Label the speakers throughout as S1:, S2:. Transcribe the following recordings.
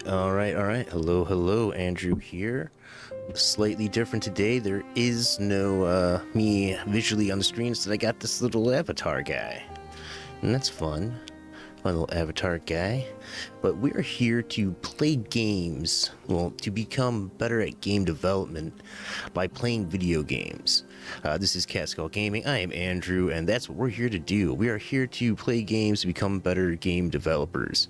S1: All right. Hello, Andrew here. Slightly different today. There is no me visually on the screen, so I got this little avatar guy. And that's fun. My little avatar guy. But we're here to play games. Well, to become better at game development by playing video games. This is Cat Skull Gaming. I am Andrew, and that's what we're here to do. We are here to play games to become better game developers.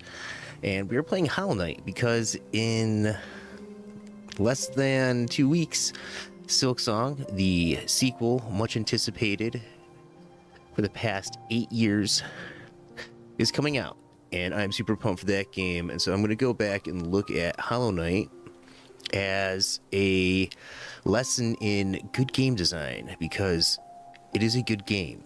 S1: And we are playing Hollow Knight because in less than 2 weeks, Silksong, the sequel, much anticipated for the past 8 years, is coming out. And I'm super pumped for that game. And so I'm going to go back and look at Hollow Knight as a lesson in good game design because it is a good game.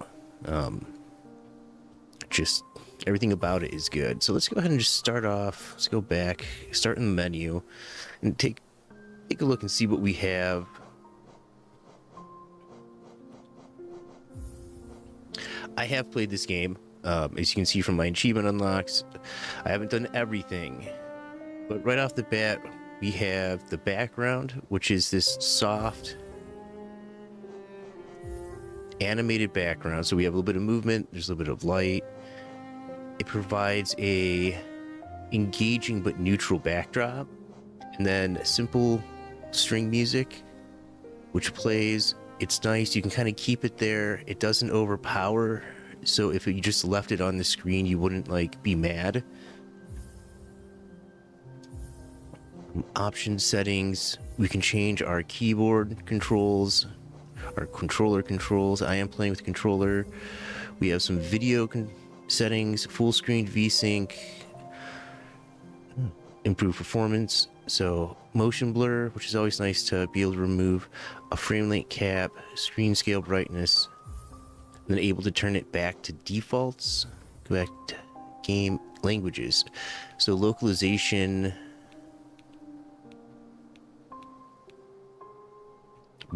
S1: Just everything about it is good. So let's go ahead and just start off. Let's go back, start in the menu, and take a look and see what we have. I have played this game. As you can see from my achievement unlocks, I haven't done everything. But right off the bat, we have the background, which is this soft animated background. So we have a little bit of movement, there's a little bit of light. It provides a engaging but neutral backdrop, and then simple string music which plays. It's nice, you can kind of keep it there. It doesn't overpower, so if you just left it on the screen you wouldn't like be mad. Option settings, we can change our keyboard controls, our controller controls. I am playing with controller. We have some video settings, full screen VSync, improve performance, so motion blur, which is always nice to be able to remove, a frame rate cap, screen scale brightness, and then able to turn it back to defaults. Go back to game languages, so localization,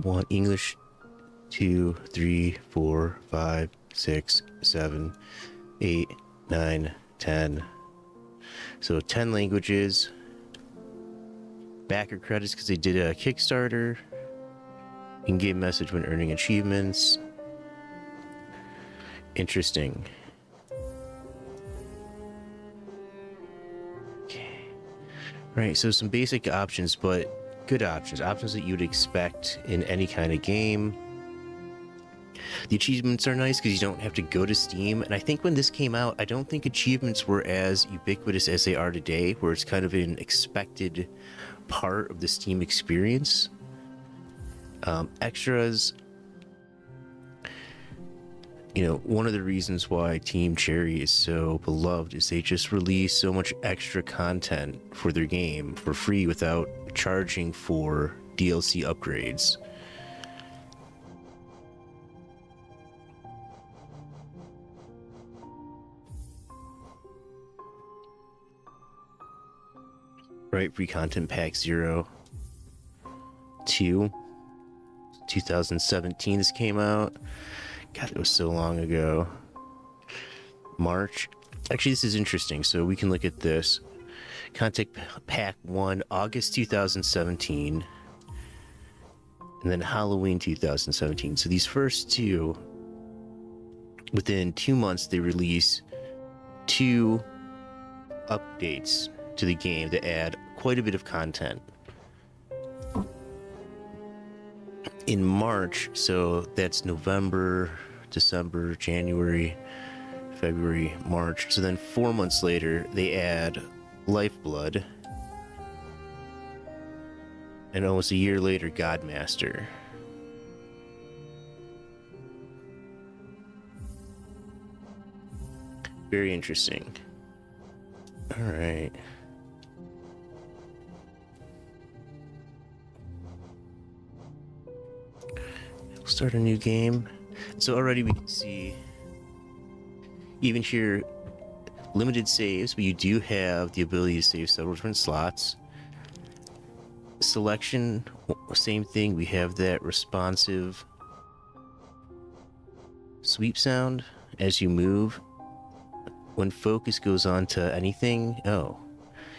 S1: one English, 2, 3, 4, 5, 6, 7, 8, 9, 10. So 10 languages. Backer credits because they did a Kickstarter. In-game message when earning achievements. Interesting. Okay. Right, so some basic options, but good options. Options that you'd expect in any kind of game. The achievements are nice because you don't have to go to Steam, and I think when this came out, I don't think achievements were as ubiquitous as they are today, where it's kind of an expected part of the Steam experience. Extras, one of the reasons why Team Cherry is so beloved is they just release so much extra content for their game for free without charging for DLC upgrades. Right, free content pack 0, 2, 2017 this came out. God, it was so long ago. March. Actually, this is interesting, so we can look at this. Content pack 1, August 2017, and then Halloween 2017. So these first two, within 2 months, they release 2 updates to the game to add quite a bit of content. In March, so that's November, December, January, February, March. So then 4 months later, they add Lifeblood. And almost a year later, Godmaster. Very interesting. All right. We'll start a new game. So already we can see, even here, limited saves, but you do have the ability to save several different slots. Selection, same thing. We have that responsive sweep sound as you move. When focus goes on to anything,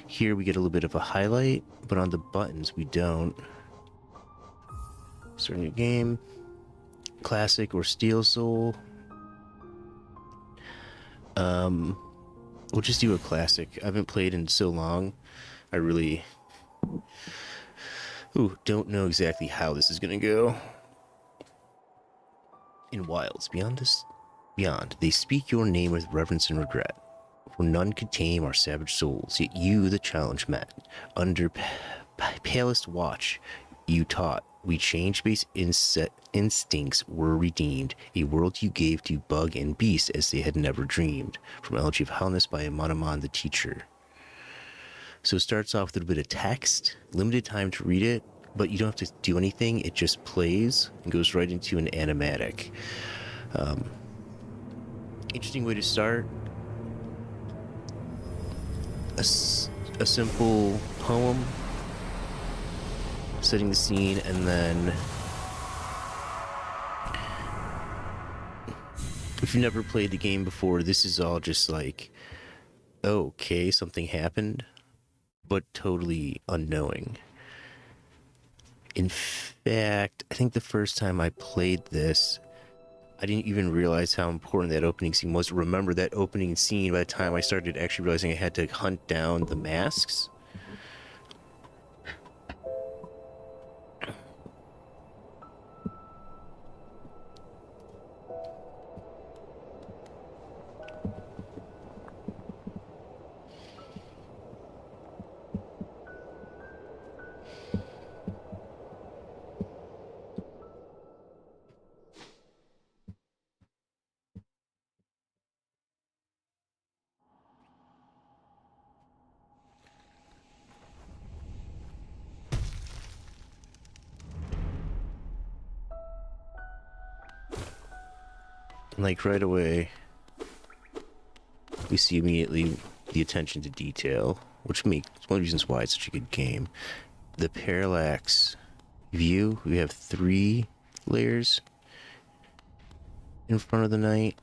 S1: Here we get a little bit of a highlight, but on the buttons we don't. Start a new game. Classic or Steel Soul. We'll just do a classic. I haven't played in so long. I really don't know exactly how this is gonna go. In wilds beyond, they speak your name with reverence and regret. For none could tame our savage souls, yet you the challenge met. Under palest watch, you taught we change-based instincts were redeemed. A world you gave to bug and beast as they had never dreamed. From Elegy of Hellness by Amanaman the Teacher. So it starts off with a bit of text, limited time to read it, but you don't have to do anything. It just plays and goes right into an animatic. Interesting way to start. A simple poem, setting the scene, and then if you've never played the game before, this is all just like, okay, something happened, but totally unknowing. In fact, I think the first time I played this, I didn't even realize how important that opening scene was. Remember that opening scene by the time I started actually realizing I had to hunt down the masks. Like right away, we see immediately the attention to detail, which makes one of the reasons why it's such a good game. The parallax view, we have 3 layers in front of the knight.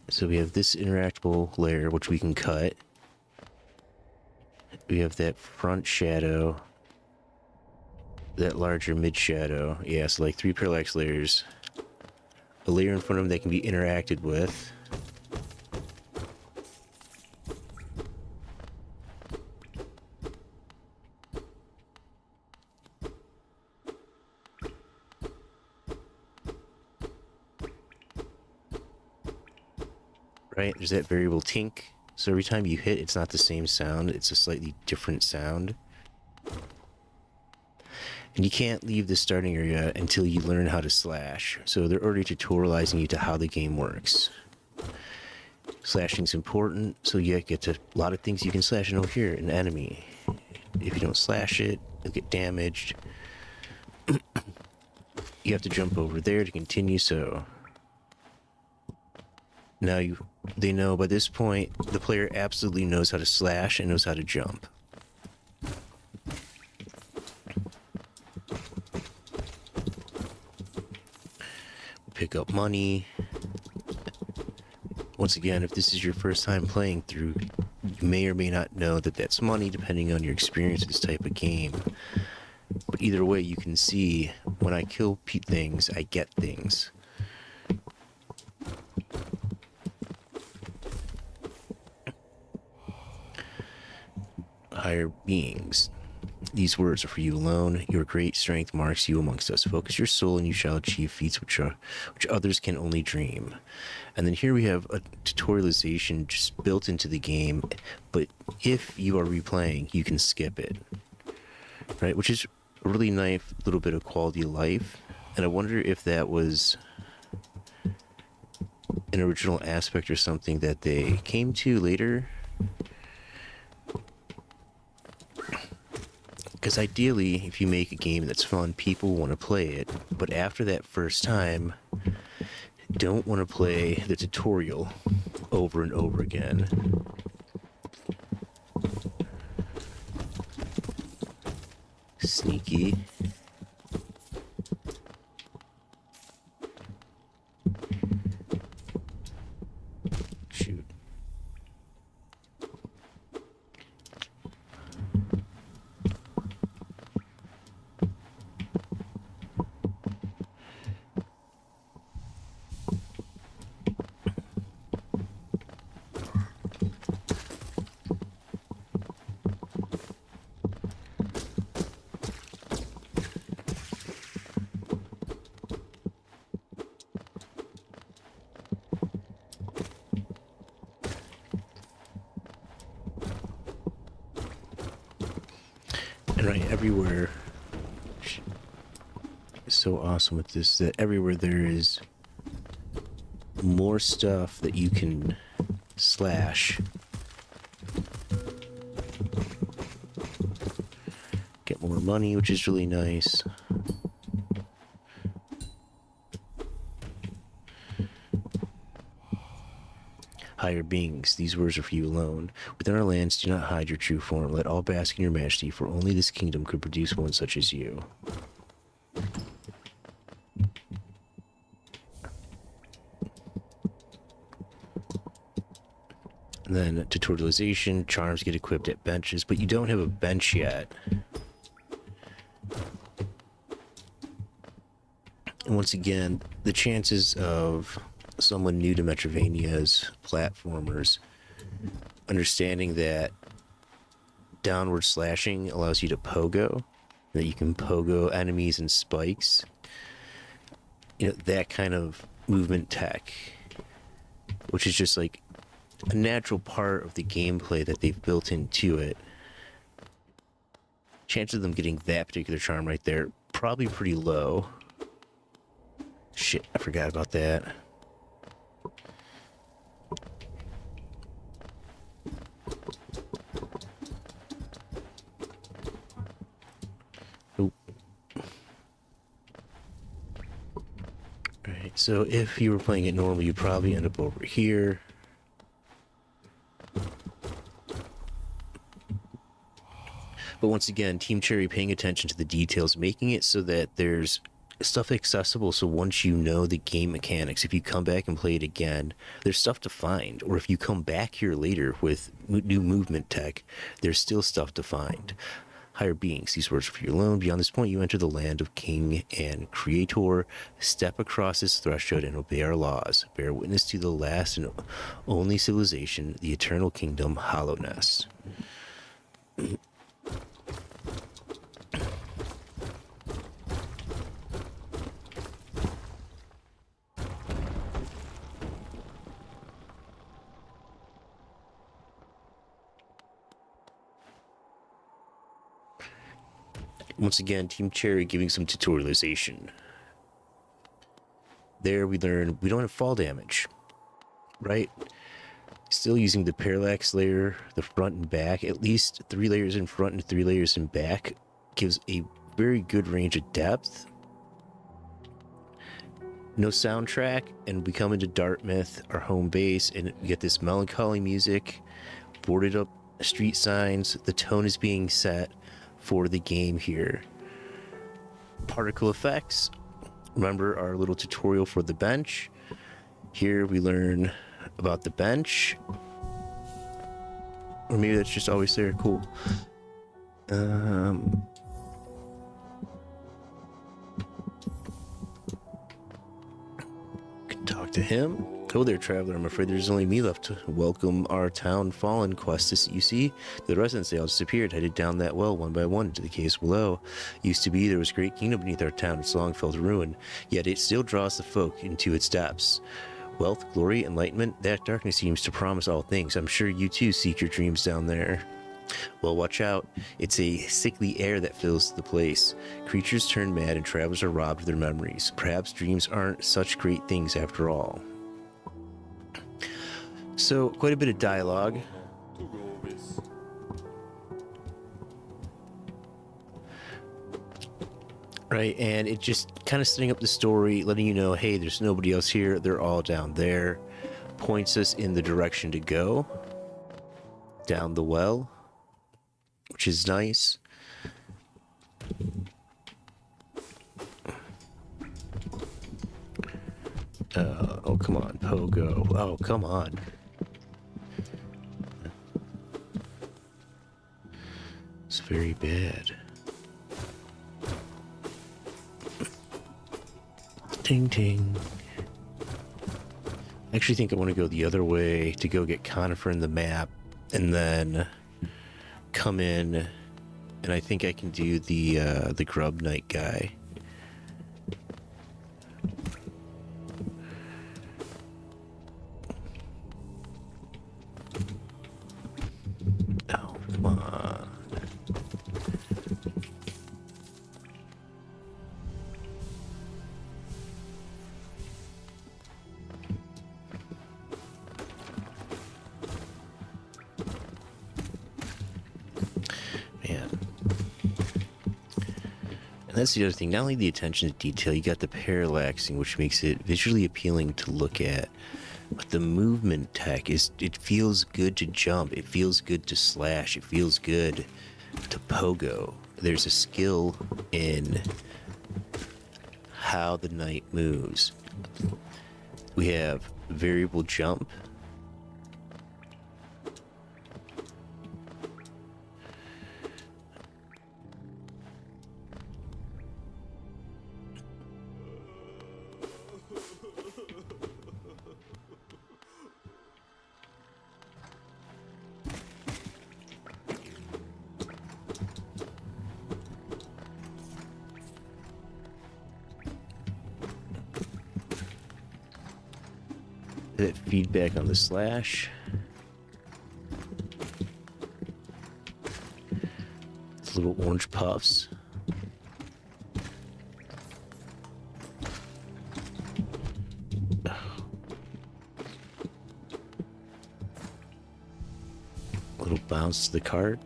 S1: So we have this interactable layer, which we can cut. We have that front shadow, that larger mid shadow. Yeah, so like 3 parallax layers. A layer in front of them that can be interacted with. Right, there's that variable tink. So every time you hit, it's not the same sound, it's a slightly different sound. And you can't leave the starting area until you learn how to slash. So they're already tutorializing you to how the game works. Slashing's important, so you get to a lot of things you can slash. And over here, an enemy. If you don't slash it, you'll get damaged. You have to jump over there to continue, so now they know by this point the player absolutely knows how to slash and knows how to jump. Pick up money. Once again, if this is your first time playing through, you may or may not know that that's money depending on your experience with this type of game. But either way, you can see when I kill things, I get things. Higher beings. These words are for you alone. Your great strength marks you amongst us. Focus your soul and you shall achieve feats which others can only dream. And then here we have a tutorialization just built into the game, but if you are replaying, you can skip it. Right? Which is a really nice little bit of quality of life. And I wonder if that was an original aspect or something that they came to later. Because ideally, if you make a game that's fun, people want to play it. But after that first time, don't want to play the tutorial over and over again. Sneaky. Shoot. Right, everywhere. It's so awesome with this that everywhere there is more stuff that you can slash. Get more money, which is really nice. Higher beings, these words are for you alone. Within our lands, do not hide your true form. Let all bask in your majesty, for only this kingdom could produce one such as you. And then tutorialization, charms get equipped at benches, but you don't have a bench yet. And once again, the chances of someone new to Metrovania's platformers understanding that downward slashing allows you to pogo, that you can pogo enemies and spikes, you know, that kind of movement tech, which is just like a natural part of the gameplay that they've built into it. Chance of them getting that particular charm right there, probably pretty low. Shit, I forgot about that. Alright, so if you were playing it normally, you'd probably end up over here. But once again, Team Cherry paying attention to the details, making it so that there's stuff accessible, so once you know the game mechanics, if you come back and play it again, there's stuff to find. Or if you come back here later with new movement tech, there's still stuff to find. Higher beings, these words are for you alone. Beyond this point, you enter the land of King and Creator. Step across this threshold and obey our laws. Bear witness to the last and only civilization, the eternal kingdom, Hollowness. Once again, Team Cherry giving some tutorialization. There we learn we don't have fall damage, right? Still using the parallax layer, the front and back, at least 3 layers in front and 3 layers in back, gives a very good range of depth. No soundtrack, and we come into Dartmouth, our home base, and we get this melancholy music, boarded up street signs, the tone is being set for the game here. Particle effects. Remember our little tutorial for the bench. Here we learn about the bench. Or maybe that's just always there. Cool. Can talk to him. Go there, traveler. I'm afraid there's only me left to welcome our town fallen quest. You see, the residents, they all disappeared, headed down that well one by one into the caves below. Used to be there was a great kingdom beneath our town. It's long fell to ruin, yet it still draws the folk into its depths. Wealth, glory, enlightenment, that darkness seems to promise all things. I'm sure you too seek your dreams down there. Well, watch out. It's a sickly air that fills the place. Creatures turn mad and travelers are robbed of their memories. Perhaps dreams aren't such great things after all. So, quite a bit of dialogue. Right, and it just kind of setting up the story, letting you know, hey, there's nobody else here, they're all down there. Points us in the direction to go. Down the well, which is nice. Oh, come on, Pogo. Oh, come on. It's very bad. Ting ting. I actually think I want to go the other way to go get Conifer in the map and then come in, and I think I can do the Grub Knight guy. Oh, come on. And that's the other thing. Not only the attention to detail, you got the parallaxing, which makes it visually appealing to look at. But the movement tech it feels good to jump. It feels good to slash. It feels good to pogo. There's a skill in how the knight moves. We have variable jump. That feedback on the slash. It's little orange puffs. Little bounce to the cart.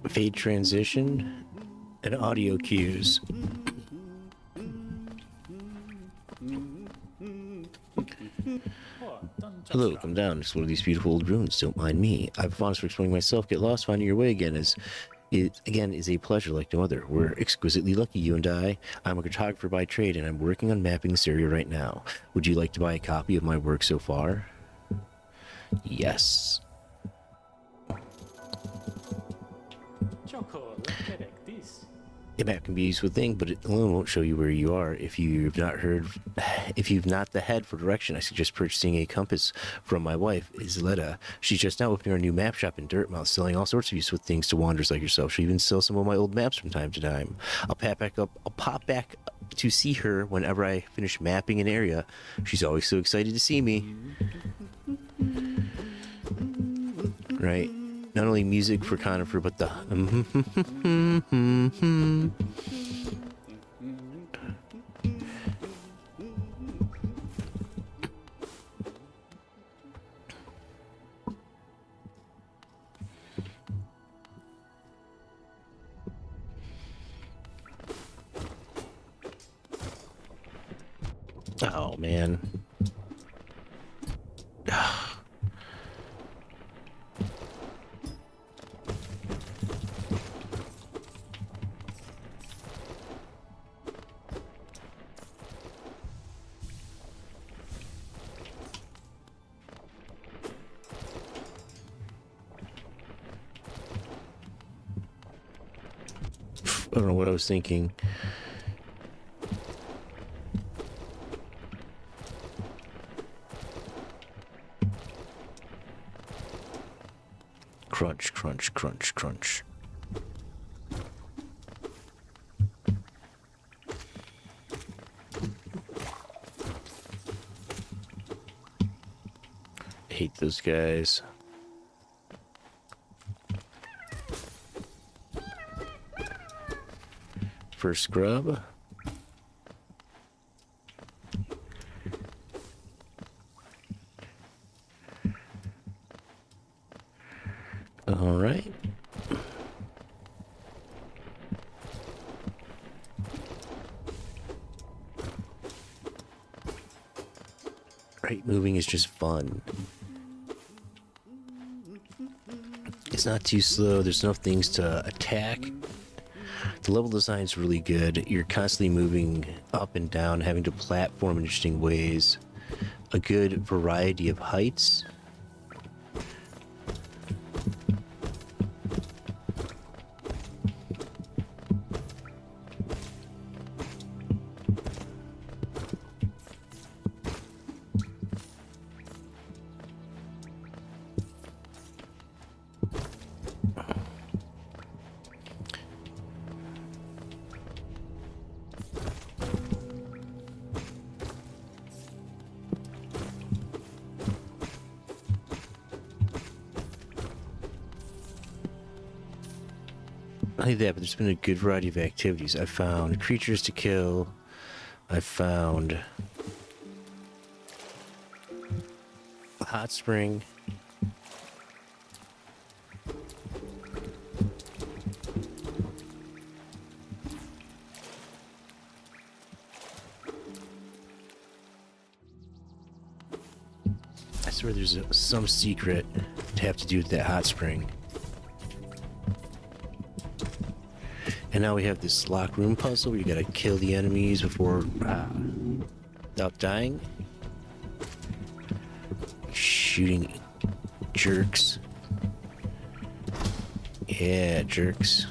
S1: Fade transition and audio cues. Hello, come down. It's one of these beautiful old ruins. Don't mind me. I've fondness for exploring myself. Get lost, finding your way again is a pleasure like no other. We're exquisitely lucky, you and I. I'm a cartographer by trade, and I'm working on mapping this area right now. Would you like to buy a copy of my work so far? Yes. A map can be a useful thing, but it alone won't show you where you are. If you've not the head for direction, I suggest purchasing a compass from my wife, Isleta. She's just now opening our new map shop in Dirtmouth, selling all sorts of useful things to wanderers like yourself. She'll even sell some of my old maps from time to time. I'll pop back to see her whenever I finish mapping an area. She's always so excited to see me. Right? Not only music for Conifer, but the oh man. I don't know what I was thinking. Crunch, crunch, crunch, crunch. I hate those guys. First scrub. All right. Right, moving is just fun. It's not too slow. There's enough things to attack. The level design is really good. You're constantly moving up and down, having to platform in interesting ways. A good variety of heights. Not only that, but there's been a good variety of activities. I've found creatures to kill, I found a hot spring. I swear there's some secret to have to do with that hot spring. And now we have this lock room puzzle where you gotta kill the enemies before without dying. Shooting jerks. Yeah, jerks.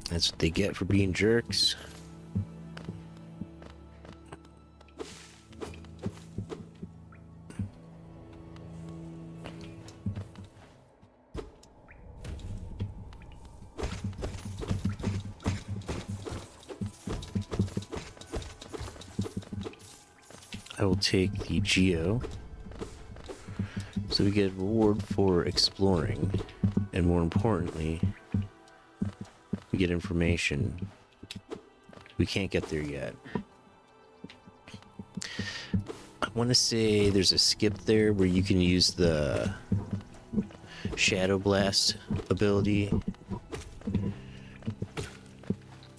S1: That's what they get for being jerks. I will take the Geo. So we get a reward for exploring. And more importantly, we get information. We can't get there yet. I want to say there's a skip there where you can use the Shadow Blast ability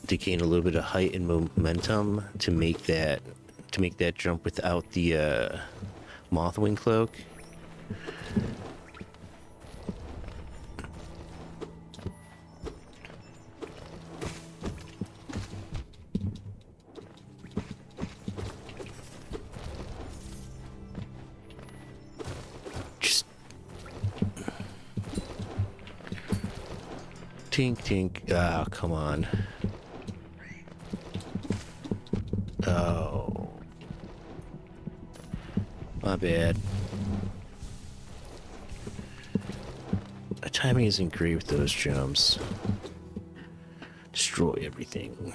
S1: to gain a little bit of height and momentum to make that jump without the Mothwing cloak. Just tink tink. Oh, come on. Oh. My bad. My timing isn't great with those jumps. Destroy everything.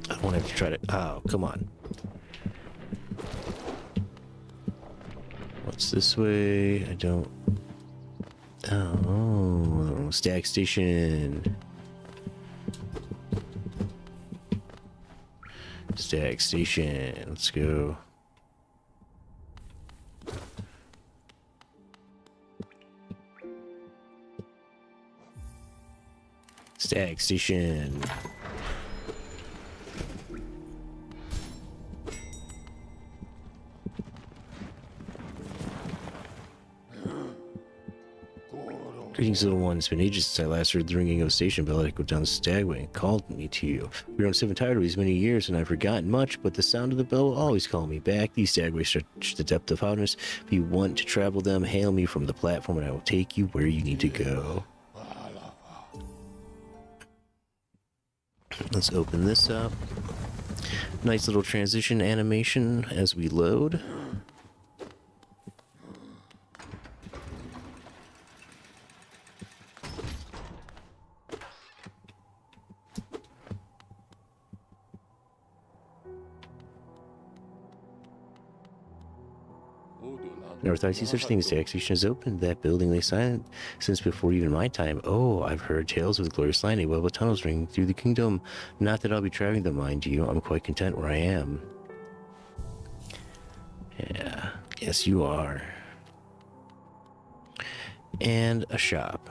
S1: I won't have to try to. Oh, come on. What's this way? I don't. Oh, stack station. Stack station. Let's go. Stack station. Greetings, little one. It's been ages since I last heard the ringing of a station bell. I go down the stagway and called me to you. We are sick and tired of these many years, and I've forgotten much, but the sound of the bell will always call me back. These stagways stretch the depth of hottness. If you want to travel them, hail me from the platform, and I will take you where you need to go. Let's open this up. Nice little transition animation as we load. Never thought I'd see such things. The execution is open. That building lay silent since before even my time. Oh, I've heard tales of the glorious line, a web of tunnels ring through the kingdom. Not that I'll be traveling them, mind you. I'm quite content where I am. Yeah, yes you are. And a shop.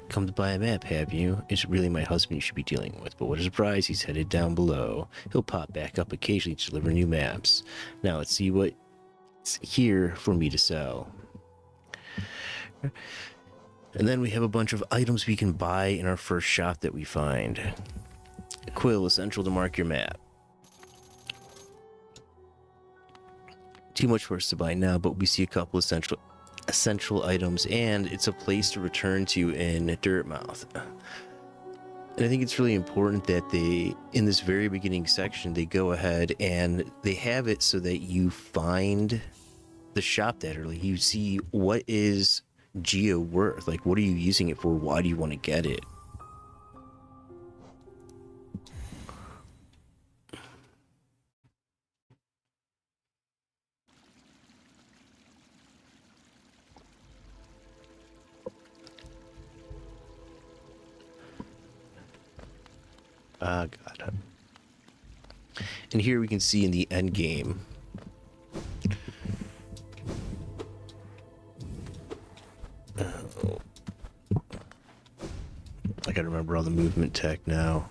S1: Come to buy a map, have you? It's really my husband you should be dealing with, but what a surprise, he's headed down below. He'll pop back up occasionally to deliver new maps. Now let's see what's here for me to sell. And then we have a bunch of items we can buy in our first shop that we find. A quill, essential to mark your map. Too much for us to buy now, but we see a couple essential items, and it's a place to return to in Dirtmouth. And I think it's really important that they, in this very beginning section, they go ahead and they have it so that you find the shop that early, you see what is Geo worth. Like, what are you using it for? Why do you want to get it? Ah, God. And here we can see in the end game. Oh. I gotta remember all the movement tech now.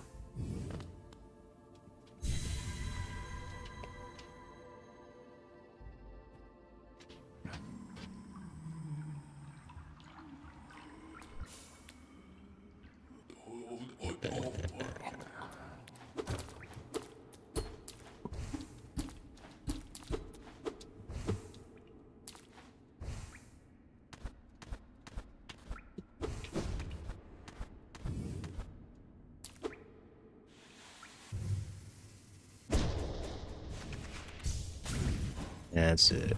S1: That's it.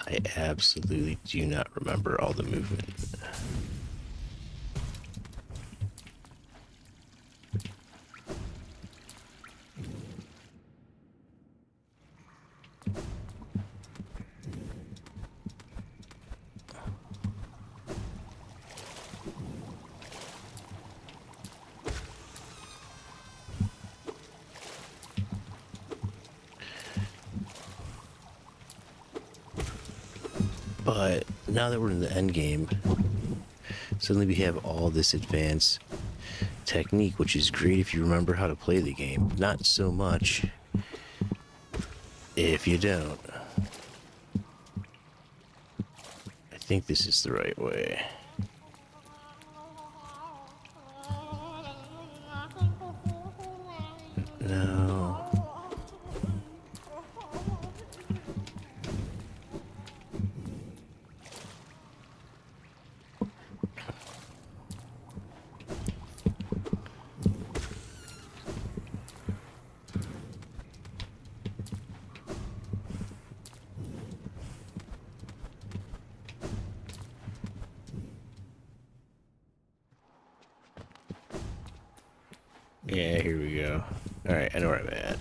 S1: I absolutely do not remember all the movement. But now that we're in the end game, suddenly we have all this advanced technique, which is great if you remember how to play the game. Not so much if you don't. I think this is the right way. No. Yeah, here we go. Alright, I know where I'm at.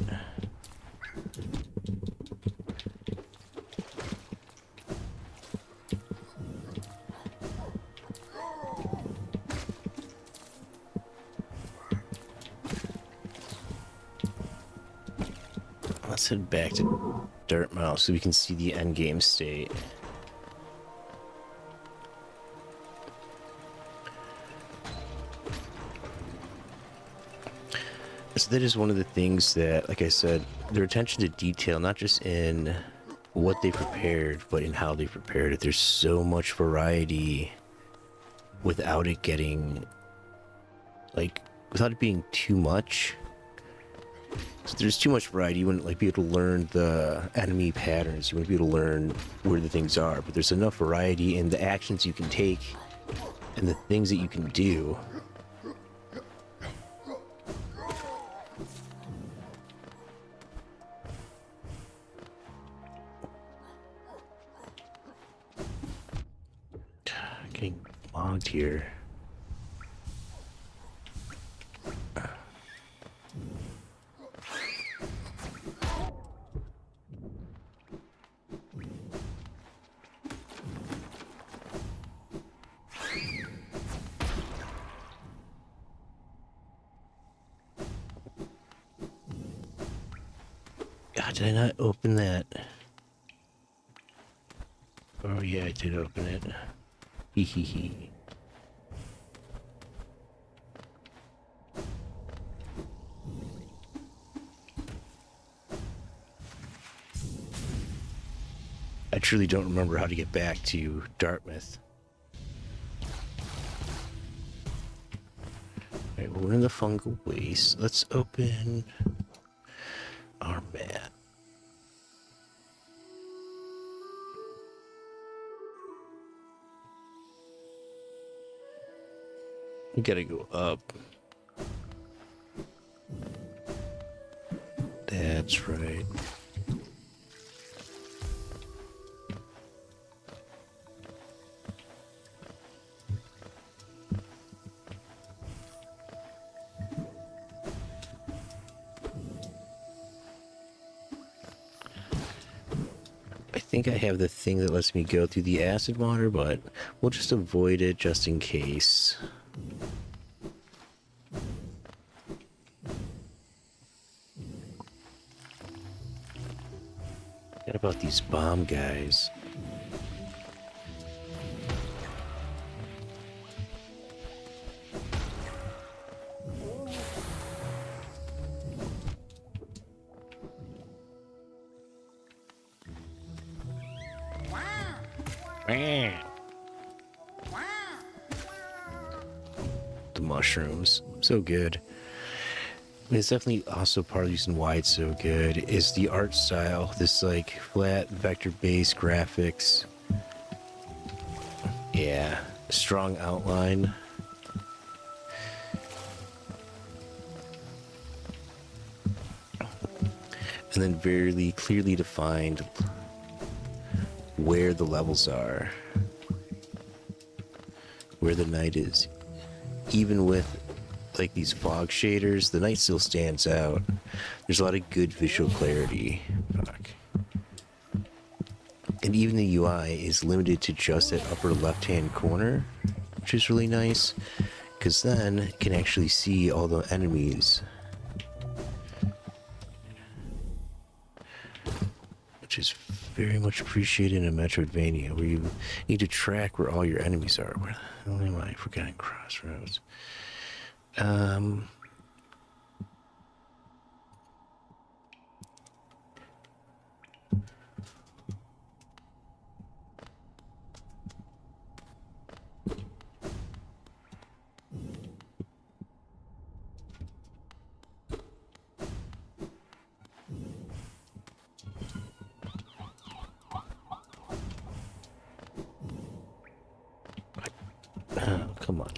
S1: Let's head back to Dartmouth so we can see the end game state. So that is one of the things that, like I said, their attention to detail, not just in what they prepared, but in how they prepared it. There's so much variety without it getting, like, without it being too much. So there's too much variety. You wouldn't like be able to learn the enemy patterns. You wouldn't be able to learn where the things are. But there's enough variety in the actions you can take and the things that you can do. Getting bogged here. God, did I not open that? Oh yeah, I did open it. Hee hee hee. I truly don't remember how to get back to Dartmouth. Alright, we're in the fungal waste. Let's open our map. You gotta go up. That's right. think I have the thing that lets me go through the acid water, but we'll just avoid it just in case. What about these bomb guys? The mushrooms, so good. It's definitely also part of the reason why it's so good is the art style. This like flat vector-based graphics. Yeah, strong outline. And then very clearly defined where the levels are, where the night is. Even with like these fog shaders, the night still stands out. There's a lot of good visual clarity. Fuck. And even the UI is limited to just that upper left-hand corner, which is really nice, because then you can actually see all the enemies. Which is very much appreciated in a Metroidvania, where you need to track where all your enemies are. Where the hell am I? Forgotten Crossroads. Oh, come on.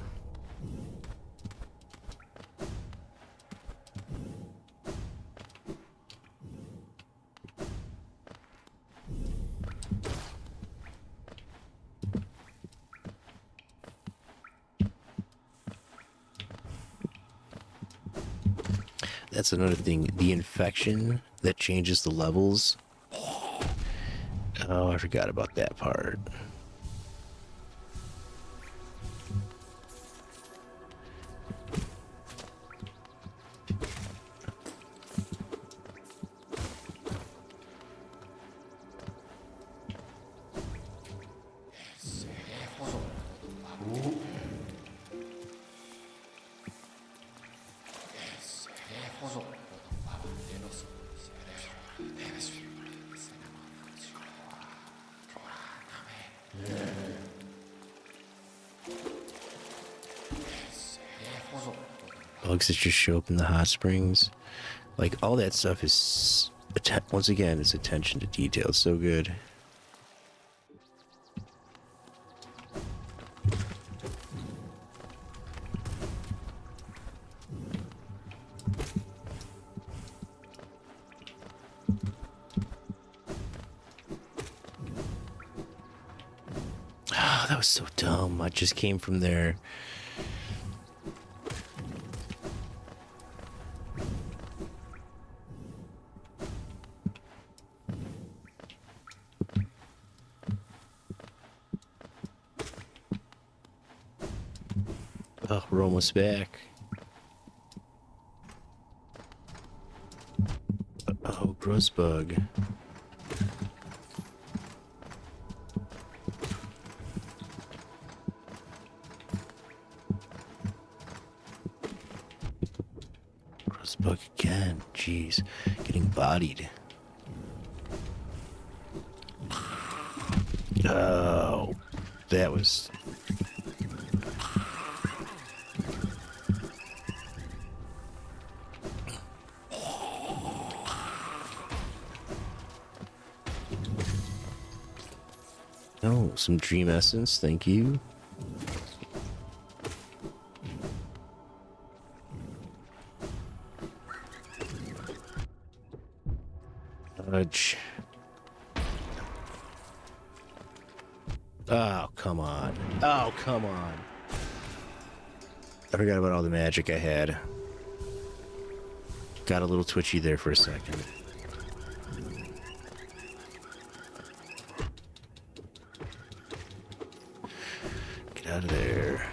S1: That's another thing. The infection that changes the levels. Oh, I forgot about that part. Bugs that just show up in the hot springs. Like, all that stuff is, once again, it's attention to detail. It's so good. Oh, that was so dumb. I just came from there. Oh, we're almost back. Oh, gross bug. Gross bug again. Jeez, getting bodied. Oh, that was. Oh, some dream essence, thank you. Dodge. Oh, come on. Oh, come on. I forgot about all the magic I had. Got a little twitchy there for a second. out of there.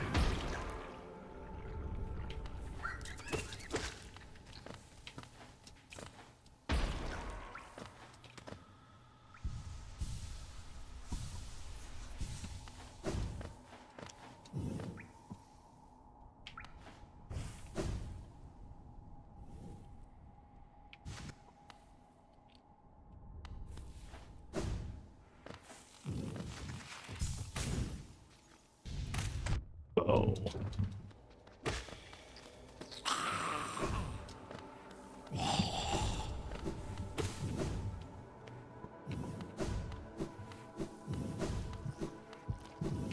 S1: Oh.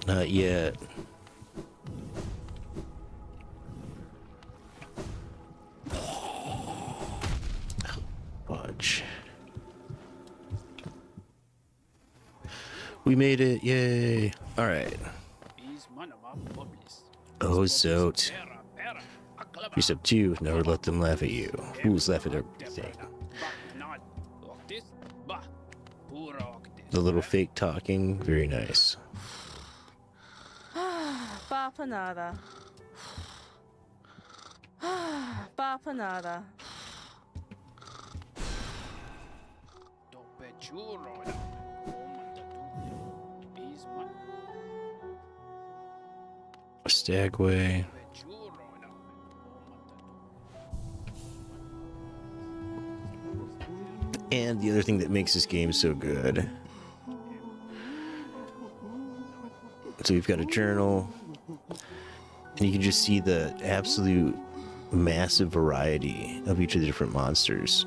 S1: Not yet. Fudge. We made it, yay. Alright. Oh, Zote. Precept 2, never let them laugh at you. Who's laughing at everything? The little fake talking, very nice.
S2: Bapanada. Bapanada.
S1: Stagway. And the other thing that makes this game so good. So we've got a journal, and you can just see the absolute massive variety of each of the different monsters.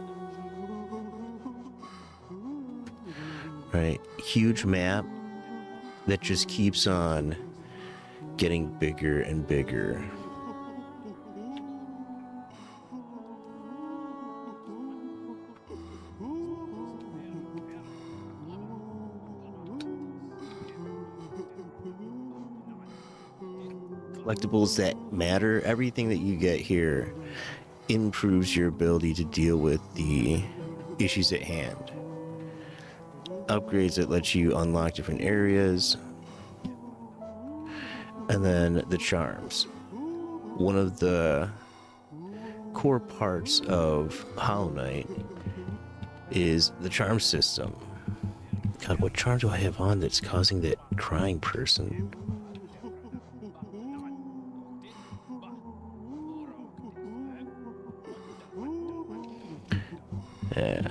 S1: Right? Huge map that just keeps on getting bigger and bigger. Collectibles that matter, everything that you get here improves your ability to deal with the issues at hand. Upgrades that let you unlock different areas. And then the charms. One of the core parts of Hollow Knight is the charm system. God, what charm do I have on that's causing that crying person? Yeah.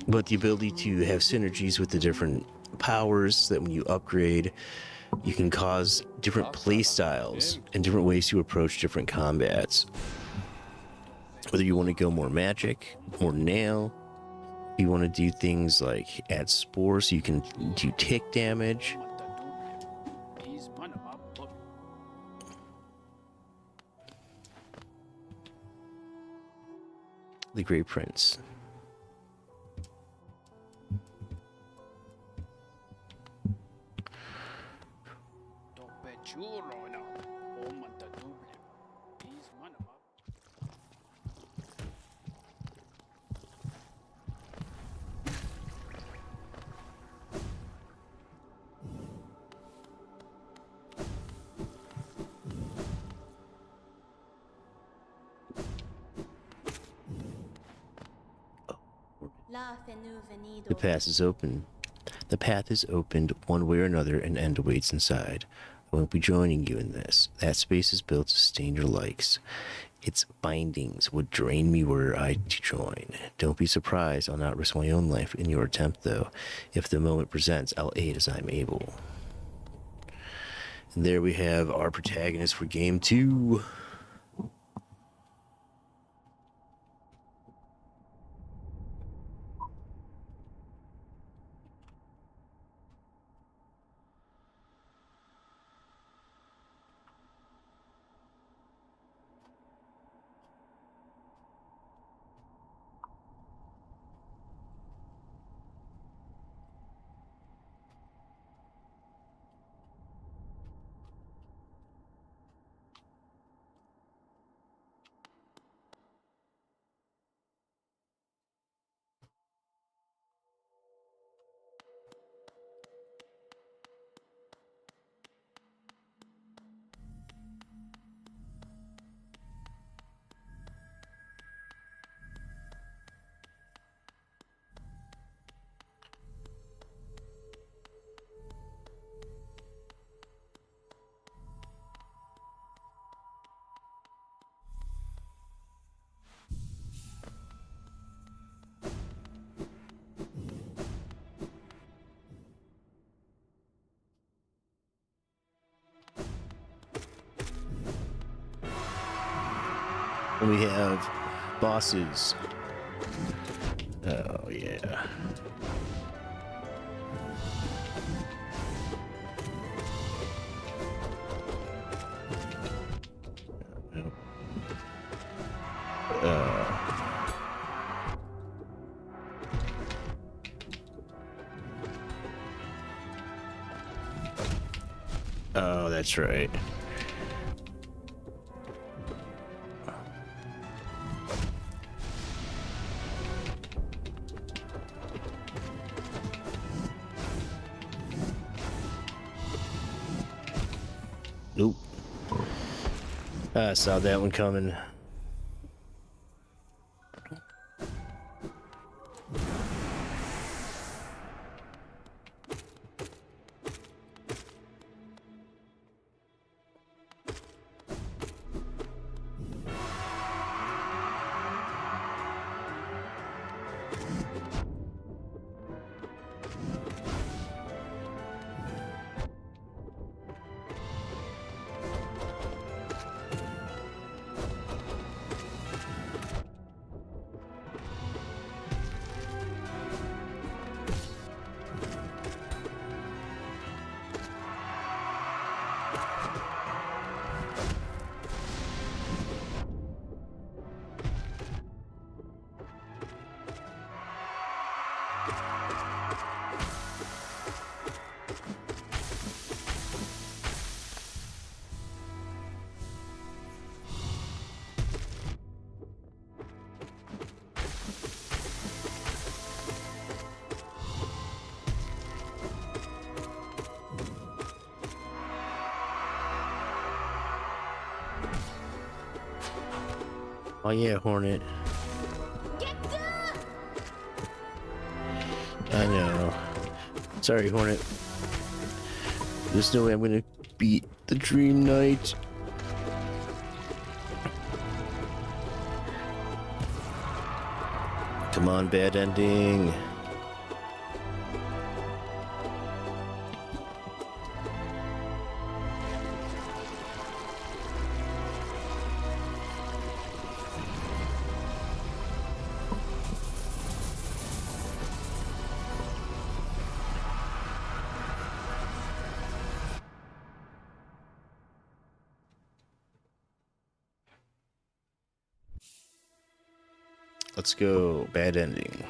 S1: But the ability to have synergies with the different powers that when you upgrade, you can cause different play styles and different ways to approach different combats. Whether you want to go more magic, more nail, you want to do things like add spores so you can do tick damage. The Great Prince. The path is open. The path is opened one way or another, and end awaits inside. I won't be joining you in this. That space is built to sustain your likes. Its bindings would drain me were I to join. Don't be surprised, I'll not risk my own life in your attempt, though. If the moment presents, I'll aid as I'm able. And there we have our protagonist for Game 2. And we have bosses. Oh, yeah. Oh, that's right. Nope. I saw that one coming. Oh yeah, Hornet. I know. Sorry, Hornet. There's no way I'm gonna beat the Dream Knight. Come on, bad ending. Let's go. Bad ending.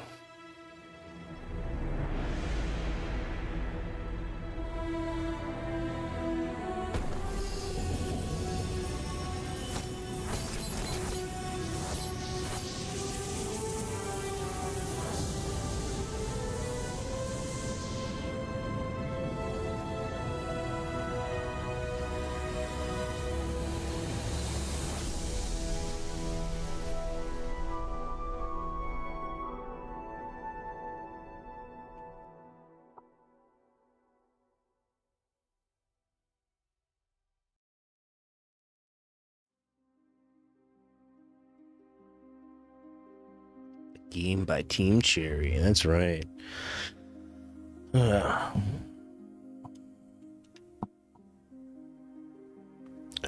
S1: Game by Team Cherry. That's right.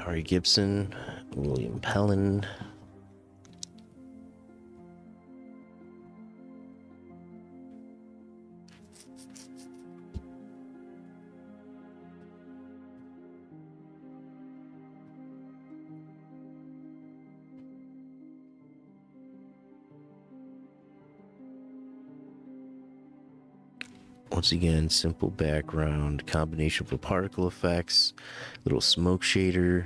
S1: Ari Gibson, William Pellin. Once again, simple background, combination of particle effects, little smoke shader.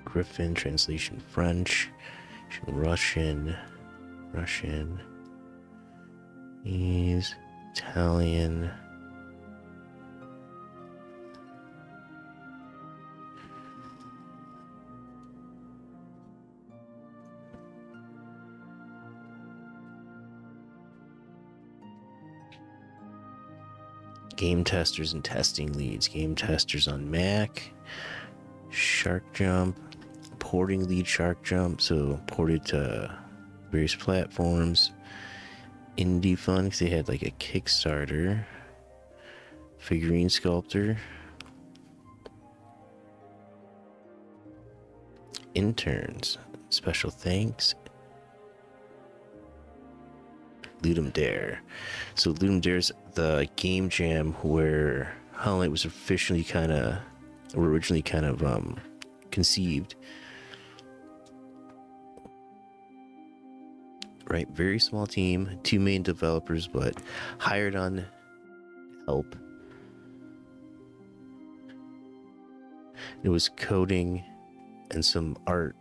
S1: Griffin, translation French, Russian, he's Italian. Game testers and testing leads. Game testers on Mac. Shark Jump. Porting lead Shark Jump. So ported to various platforms. Indie Fun, because they had like a Kickstarter. Figurine Sculptor. Interns. Special thanks. Ludum Dare. So Ludum Dare's the game jam where Hollow Knight was originally kind of conceived. Right, very small team, 2 main developers, but hired on help. It was coding and some art.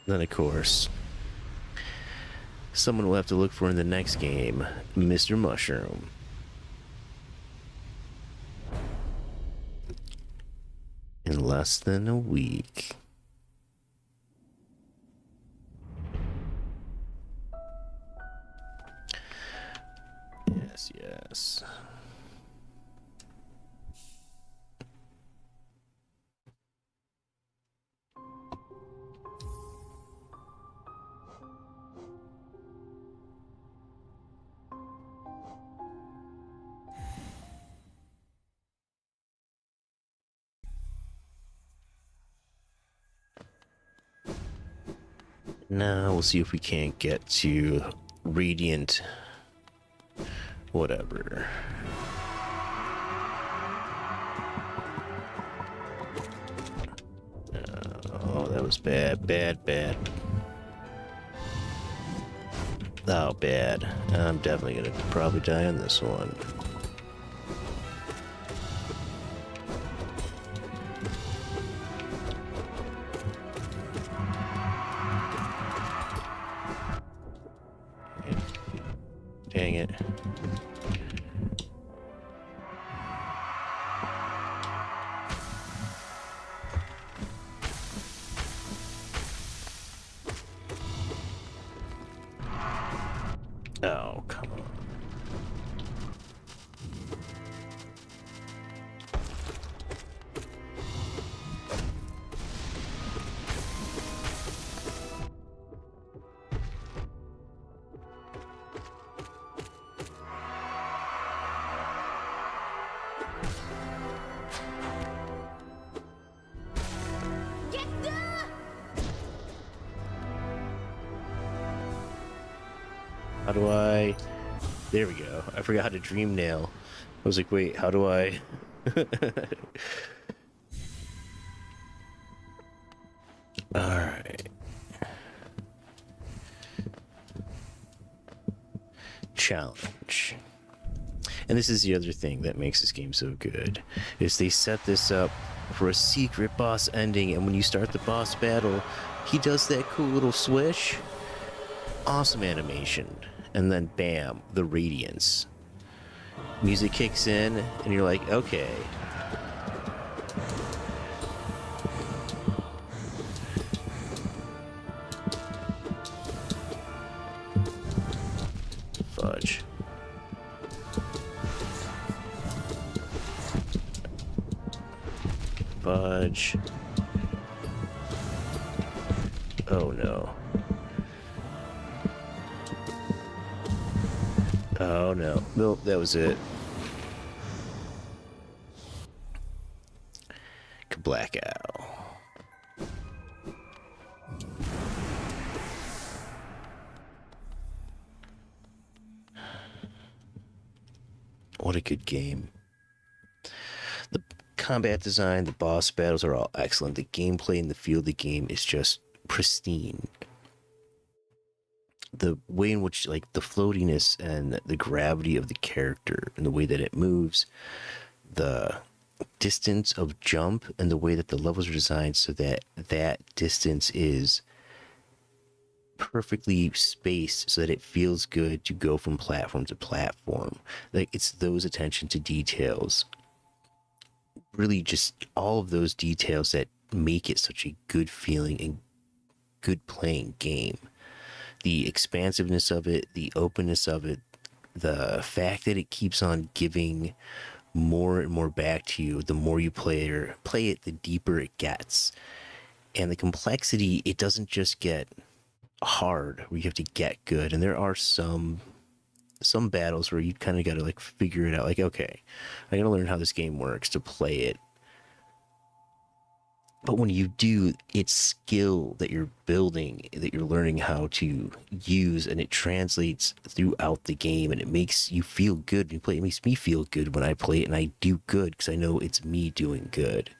S1: Then, of course, someone will have to look for in the next game, Mr. Mushroom. In less than a week. Yes, yes. Now we'll see if we can't get to Radiant. Whatever. Oh, that was bad, bad, bad. Oh, bad. I'm definitely gonna probably die on this one. Dang it. Oh, come on. How do I... There we go. I forgot how to dream nail. I was like, wait, how do I... Alright. Challenge. And this is the other thing that makes this game so good, is they set this up for a secret boss ending, and when you start the boss battle, he does that cool little swish. Awesome animation. And then bam, the radiance. Music kicks in, and you're like, okay. Fudge. Fudge. Oh no. Oh no. Nope, that was it. Kablackow. What a good game. The combat design, the boss battles are all excellent. The gameplay and the feel of the game is just pristine. The way in which, like, the floatiness and the gravity of the character and the way that it moves, the distance of jump and the way that the levels are designed so that that distance is perfectly spaced so that it feels good to go from platform to platform. Like, it's those attention to details, really just all of those details that make it such a good feeling and good playing game. The expansiveness of it, the openness of it, the fact that it keeps on giving more and more back to you the more you play it, the deeper it gets. And the complexity, it doesn't just get hard where you have to get good. And there are some battles where you kind of got to like figure it out, like, okay, I gotta learn how this game works to play it. But when you do, it's skill that you're building, that you're learning how to use, and it translates throughout the game, and it makes you feel good when you play it. It makes me feel good when I play it, and I do good because I know it's me doing good.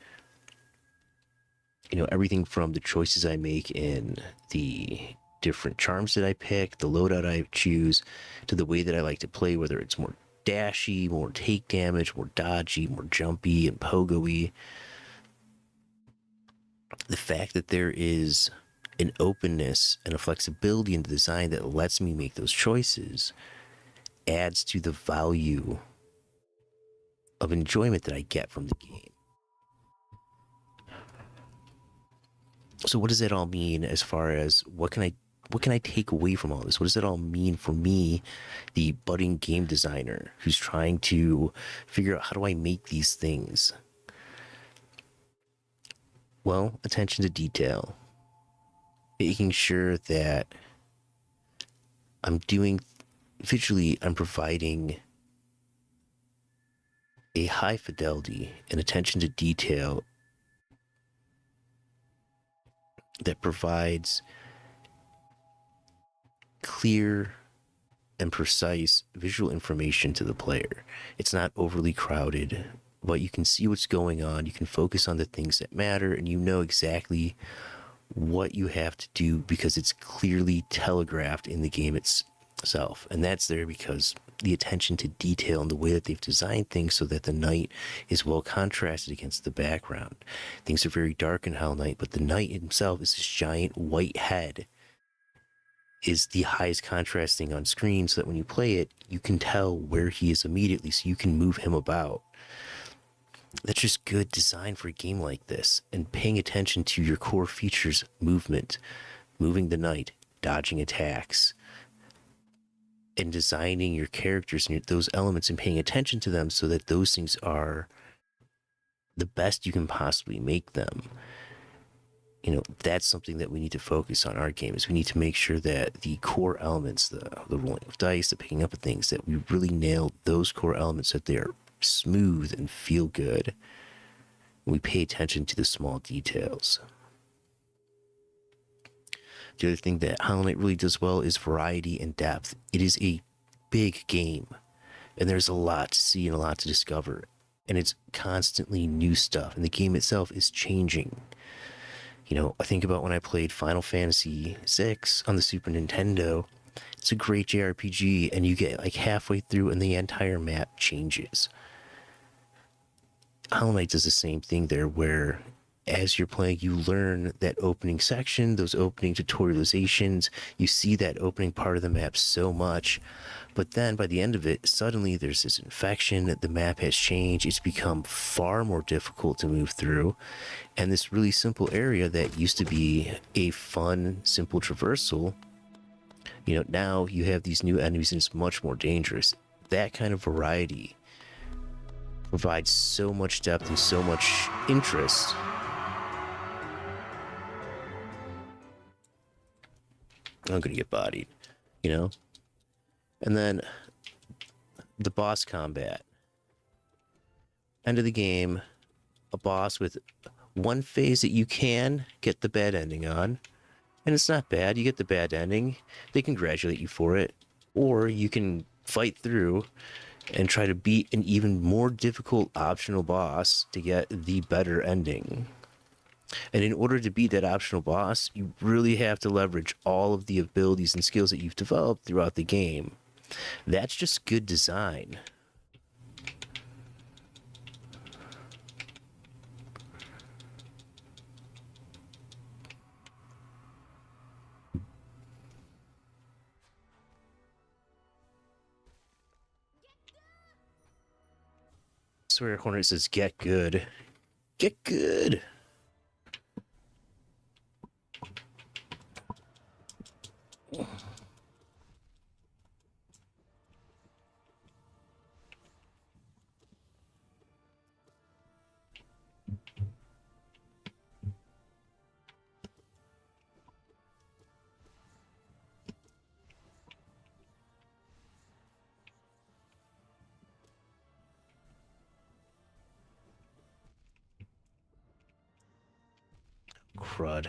S1: You know, everything from the choices I make in the different charms that I pick, the loadout I choose, to the way that I like to play, whether it's more dashy, more take damage, more dodgy, more jumpy and pogo-y. The fact that there is an openness and a flexibility in the design that lets me make those choices adds to the value of enjoyment that I get from the game. So what does that all mean as far as what can I take away from all this? What does that all mean for me, the budding game designer who's trying to figure out how do I make these things? Well, attention to detail. Making sure that I'm doing visually, I'm providing a high fidelity and attention to detail that provides clear and precise visual information to the player. It's not overly crowded, but you can see what's going on. You can focus on the things that matter, and you know exactly what you have to do because it's clearly telegraphed in the game itself. And that's there because the attention to detail and the way that they've designed things so that the night is well contrasted against the background. Things are very dark in Hollow Knight, but the knight himself is this giant white head is the highest contrast thing on screen, so that when you play it, you can tell where he is immediately, so you can move him about. That's just good design for a game like this, and paying attention to your core features: movement, moving the knight, dodging attacks, and designing your characters and those elements and paying attention to them so that those things are the best you can possibly make them. You know, that's something that we need to focus on our game, is we need to make sure that the core elements, the rolling of dice, the picking up of things, that we really nail those core elements, that they're smooth and feel good. And we pay attention to the small details. The other thing that Hollow Knight really does well is variety and depth. It is a big game, and there's a lot to see and a lot to discover, and it's constantly new stuff, and the game itself is changing. You know, I think about when I played Final Fantasy VI on the Super Nintendo. It's a great JRPG, and you get like halfway through and the entire map changes. Hollow Knight does the same thing there, where as you're playing, you learn that opening section, those opening tutorializations, you see that opening part of the map so much, but then by the end of it, suddenly there's this infection, the map has changed, it's become far more difficult to move through, and this really simple area that used to be a fun, simple traversal, you know, now you have these new enemies and it's much more dangerous. That kind of variety provides so much depth and so much interest. I'm gonna get bodied, you know? And then the boss combat. End of the game, a boss with one phase that you can get the bad ending on. And it's not bad, you get the bad ending, they congratulate you for it. Or you can fight through and try to beat an even more difficult optional boss to get the better ending. And in order to beat that optional boss, you really have to leverage all of the abilities and skills that you've developed throughout the game. That's just good design. swear Hornet says get good. Get good. Crud.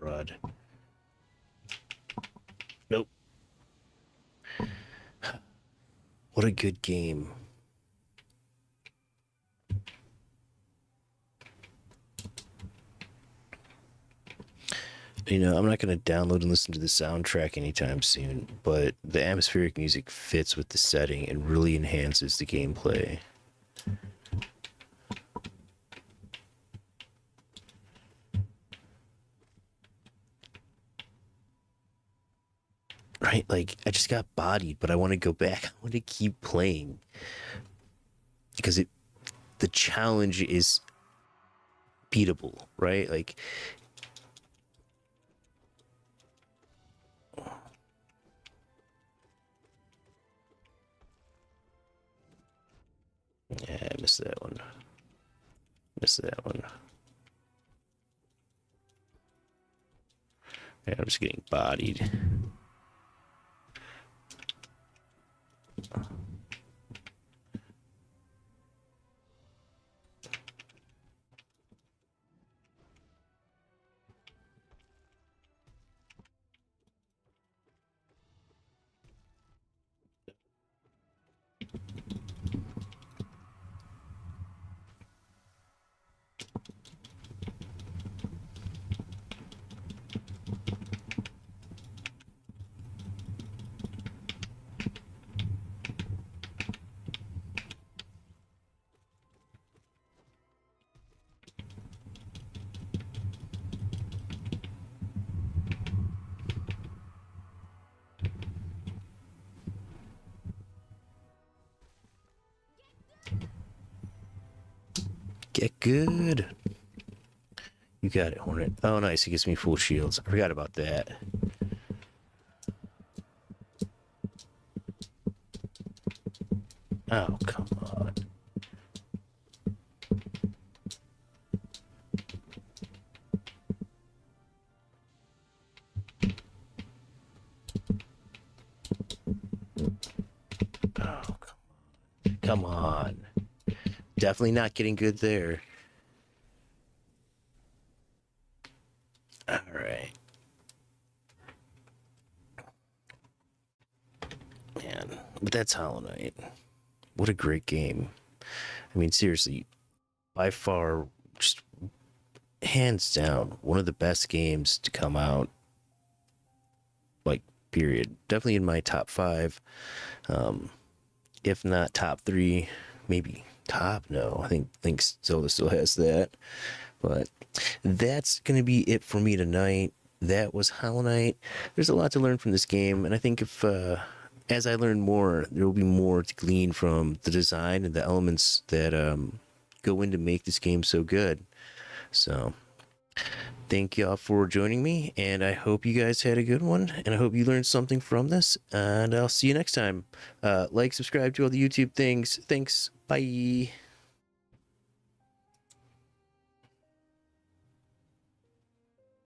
S1: Crud. Nope. What a good game. You know, I'm not going to download and listen to the soundtrack anytime soon, but the atmospheric music fits with the setting and really enhances the gameplay. Right? Like, I just got bodied, but I want to go back. I want to keep playing. Because the challenge is beatable, right? Like, yeah, I missed that one. Missed that one. Yeah, I'm just getting bodied. Get good. You got it, Hornet. Oh, nice. He gives me full shields. I forgot about that. Oh, come on. Oh, come on. Definitely not getting good there. All right. Man, but that's Hollow Knight. What a great game. I mean, seriously, by far, just hands down, one of the best games to come out. Like, period. Definitely in my top 5. If not top 3, maybe top. No, I think Zelda still has that. But that's gonna be it for me tonight. That was Hollow Knight. There's a lot to learn from this game, and I think if as I learn more, there will be more to glean from the design and the elements that go in to make this game so good. So thank y'all for joining me, and I hope you guys had a good one, and I hope you learned something from this, and I'll see you next time. Like, subscribe to all the YouTube things. Thanks. Bye.